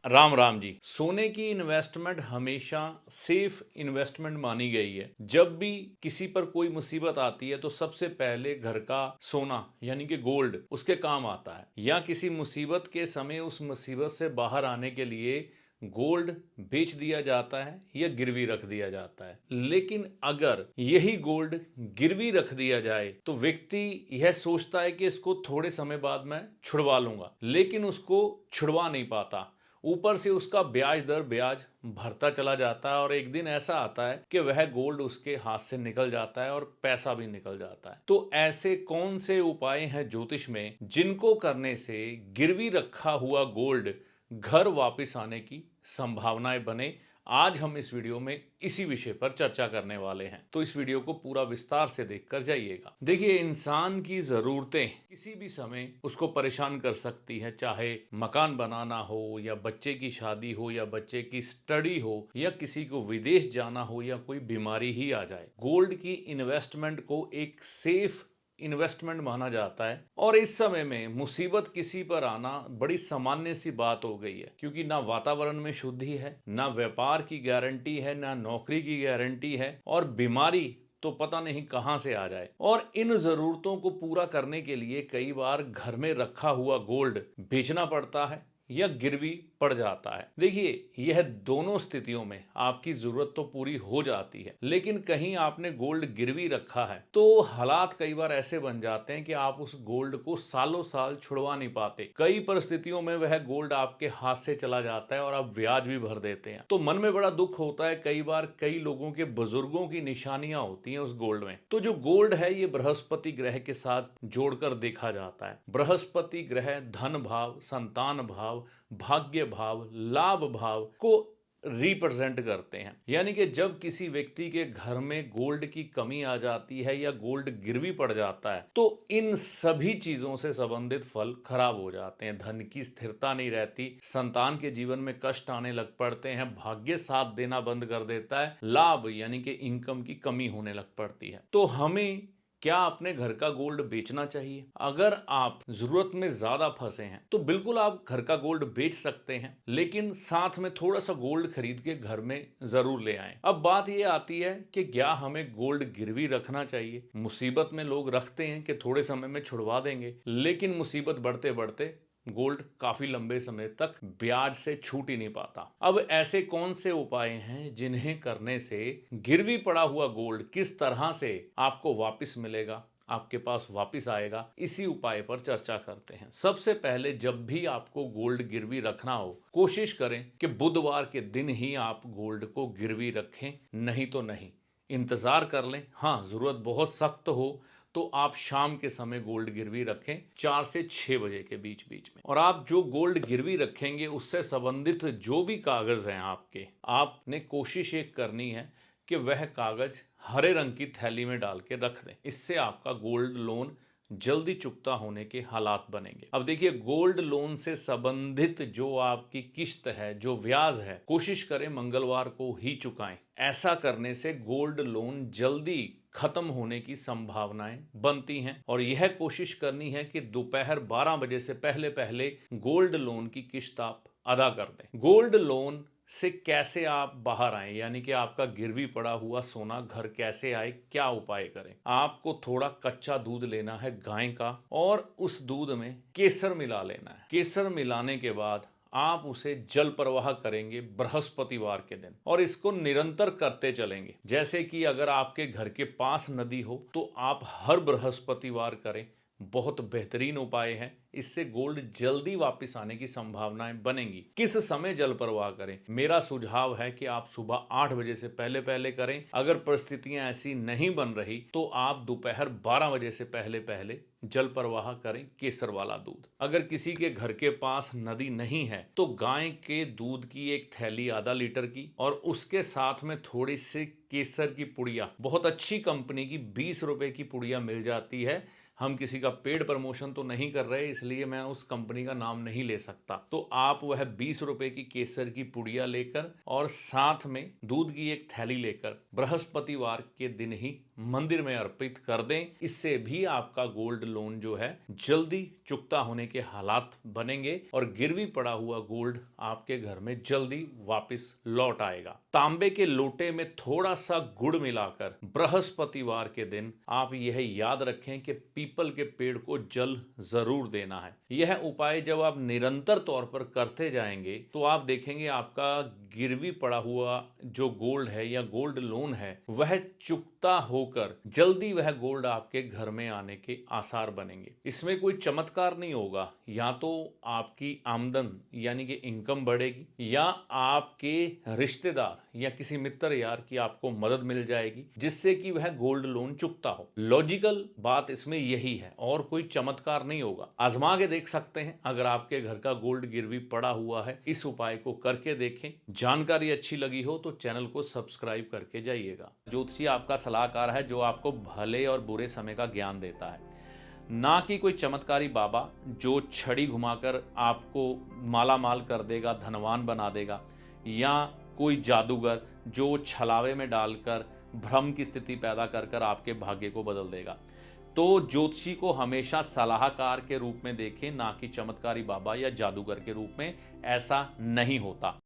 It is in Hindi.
राम राम जी। सोने की इन्वेस्टमेंट हमेशा सेफ इन्वेस्टमेंट मानी गई है। जब भी किसी पर कोई मुसीबत आती है तो सबसे पहले घर का सोना यानी कि गोल्ड उसके काम आता है, या किसी मुसीबत के समय उस मुसीबत से बाहर आने के लिए गोल्ड बेच दिया जाता है या गिरवी रख दिया जाता है। लेकिन अगर यही गोल्ड गिरवी रख दिया जाए तो व्यक्ति यह सोचता है कि इसको थोड़े समय बाद मैं छुड़वा लूंगा, लेकिन उसको छुड़वा नहीं पाता। ऊपर से उसका ब्याज भरता चला जाता है और एक दिन ऐसा आता है कि वह गोल्ड उसके हाथ से निकल जाता है और पैसा भी निकल जाता है। तो ऐसे कौन से उपाय हैं ज्योतिष में जिनको करने से गिरवी रखा हुआ गोल्ड घर वापस आने की संभावनाएं बने? आज हम इस वीडियो में इसी विषय पर चर्चा करने वाले हैं, तो इस वीडियो को पूरा विस्तार से देखकर जाइएगा। देखिए, इंसान की जरूरतें किसी भी समय उसको परेशान कर सकती है, चाहे मकान बनाना हो या बच्चे की शादी हो या बच्चे की स्टडी हो या किसी को विदेश जाना हो या कोई बीमारी ही आ जाए। गोल्ड की इन्वेस्टमेंट को एक सेफ इन्वेस्टमेंट माना जाता है और इस समय में मुसीबत किसी पर आना बड़ी सामान्य सी बात हो गई है, क्योंकि ना वातावरण में शुद्धि है, ना व्यापार की गारंटी है, ना नौकरी की गारंटी है, और बीमारी तो पता नहीं कहां से आ जाए। और इन जरूरतों को पूरा करने के लिए कई बार घर में रखा हुआ गोल्ड बेचना पड़ता है या गिरवी पड़ जाता है। देखिए, यह दोनों स्थितियों में आपकी जरूरत तो पूरी हो जाती है, लेकिन कहीं आपने गोल्ड गिरवी रखा है तो हालात कई बार ऐसे बन जाते हैं कि आप उस गोल्ड को सालों साल छुड़वा नहीं पाते। कई परिस्थितियों में वह गोल्ड आपके हाथ से चला जाता है और आप ब्याज भी भर देते हैं, तो मन में बड़ा दुख होता है। कई बार कई लोगों के बुजुर्गों की निशानियां होती हैं उस गोल्ड में। तो जो गोल्ड है ये बृहस्पति ग्रह के साथ जोड़कर देखा जाता है। बृहस्पति ग्रह धन भाव, संतान भाव, भाग्य भाव, लाभ भाव को रिप्रेजेंट करते हैं। यानी कि जब किसी व्यक्ति के घर में गोल्ड की कमी आ जाती है या गोल्ड गिरवी पड़ जाता है तो इन सभी चीजों से संबंधित फल खराब हो जाते हैं। धन की स्थिरता नहीं रहती, संतान के जीवन में कष्ट आने लग पड़ते हैं, भाग्य साथ देना बंद कर देता है, लाभ यानी कि इनकम की कमी होने लग पड़ती है। तो हमें क्या अपने घर का गोल्ड बेचना चाहिए? अगर आप जरूरत में ज्यादा फंसे हैं तो बिल्कुल आप घर का गोल्ड बेच सकते हैं, लेकिन साथ में थोड़ा सा गोल्ड खरीद के घर में जरूर ले आएं। अब बात यह आती है कि क्या हमें गोल्ड गिरवी रखना चाहिए? मुसीबत में लोग रखते हैं कि थोड़े समय में छुड़वा देंगे, लेकिन मुसीबत बढ़ते बढ़ते गोल्ड काफी लंबे समय तक ब्याज से छूट ही नहीं पाता। अब ऐसे कौन से उपाय हैं जिन्हें करने से गिरवी पड़ा हुआ गोल्ड किस तरह से आपको वापस मिलेगा, आपके पास वापस आएगा, इसी उपाय पर चर्चा करते हैं। सबसे पहले, जब भी आपको गोल्ड गिरवी रखना हो, कोशिश करें कि बुधवार के दिन ही आप गोल्ड को गिरवी रखें, नहीं तो नहीं। इंतजार कर लें। हाँ, जरूरत बहुत सख्त हो तो आप शाम के समय गोल्ड गिरवी रखें, 4 से 6 बजे के बीच बीच में। और आप जो गोल्ड गिरवी रखेंगे उससे संबंधित जो भी कागज हैं आपके, आपने कोशिश एक करनी है कि वह कागज हरे रंग की थैली में डाल के रख दें। इससे आपका गोल्ड लोन जल्दी चुकता होने के हालात बनेंगे। अब देखिए, गोल्ड लोन से संबंधित जो आपकी किस्त है, जो ब्याज है, कोशिश करें मंगलवार को ही चुकाएं। ऐसा करने से गोल्ड लोन जल्दी खत्म होने की संभावनाएं बनती हैं, और यह कोशिश करनी है कि दोपहर 12 बजे से पहले पहले गोल्ड लोन की किस्त आप अदा कर दें। गोल्ड लोन से कैसे आप बाहर आए, यानी कि आपका गिरवी पड़ा हुआ सोना घर कैसे आए, क्या उपाय करें? आपको थोड़ा कच्चा दूध लेना है गाय का, और उस दूध में केसर मिला लेना है। केसर मिलाने के बाद आप उसे जल प्रवाह करेंगे बृहस्पतिवार के दिन, और इसको निरंतर करते चलेंगे। जैसे कि अगर आपके घर के पास नदी हो तो आप हर बृहस्पतिवार करें। बहुत बेहतरीन उपाय है, इससे गोल्ड जल्दी वापस आने की संभावनाएं बनेंगी। किस समय जल प्रवाह करें? मेरा सुझाव है कि आप सुबह 8 बजे से पहले पहले करें। अगर परिस्थितियां ऐसी नहीं बन रही तो आप दोपहर 12 बजे से पहले पहले जल प्रवाह करें केसर वाला दूध। अगर किसी के घर के पास नदी नहीं है तो गाय के दूध की एक थैली आधा लीटर की, और उसके साथ में थोड़ी सी केसर की पुड़िया, बहुत अच्छी कंपनी की 20 रुपए की पुड़िया मिल जाती है। हम किसी का पेड प्रमोशन तो नहीं कर रहे, इसलिए मैं उस कंपनी का नाम नहीं ले सकता। तो आप वह 20 रुपए की केसर की पुड़िया लेकर और साथ में दूध की एक थैली लेकर बृहस्पतिवार के दिन ही मंदिर में अर्पित कर दें। इससे भी आपका गोल्ड लोन जो है जल्दी चुकता होने के हालात बनेंगे और गिरवी पड़ा हुआ गोल्ड आपके घर में जल्दी वापस लौट आएगा। तांबे के लोटे में थोड़ा सा गुड़ मिलाकर बृहस्पतिवार के दिन आप यह याद रखें कि पीपल के पेड़ को जल जरूर देना है। यह उपाय जब आप निरंतर तौर पर करते जाएंगे तो आप देखेंगे आपका गिरवी पड़ा हुआ जो गोल्ड है या गोल्ड लोन है वह चुकता होकर जल्दी वह गोल्ड आपके घर में आने के आसार बनेंगे। इसमें कोई चमत्कार नहीं होगा, या तो आपकी आमदन यानी कि इनकम बढ़ेगी या आपके रिश्तेदार या किसी मित्र यार की आपको मदद मिल जाएगी जिससे कि वह गोल्ड लोन चुकता हो। लॉजिकल बात इसमें यही है और कोई चमत्कार नहीं होगा। आजमा के देख सकते हैं अगर आपके घर का गोल्ड गिरवी पड़ा हुआ है। इस उपाय को करके देखें। जानकारी अच्छी लगी हो तो चैनल को सब्सक्राइब करके जाइएगा। ज्योतिषी आपका सलाहकार है जो आपको भले और बुरे समय का ज्ञान देता है, ना कि कोई चमत्कारी बाबा जो छड़ी घुमाकर आपको माला माल कर देगा, धनवान बना देगा, या कोई जादूगर जो छलावे में डालकर भ्रम की स्थिति पैदा कर कर आपके भाग्य को बदल देगा। तो ज्योतिषी को हमेशा सलाहकार के रूप में देखें, ना कि चमत्कारी बाबा या जादूगर के रूप में। ऐसा नहीं होता।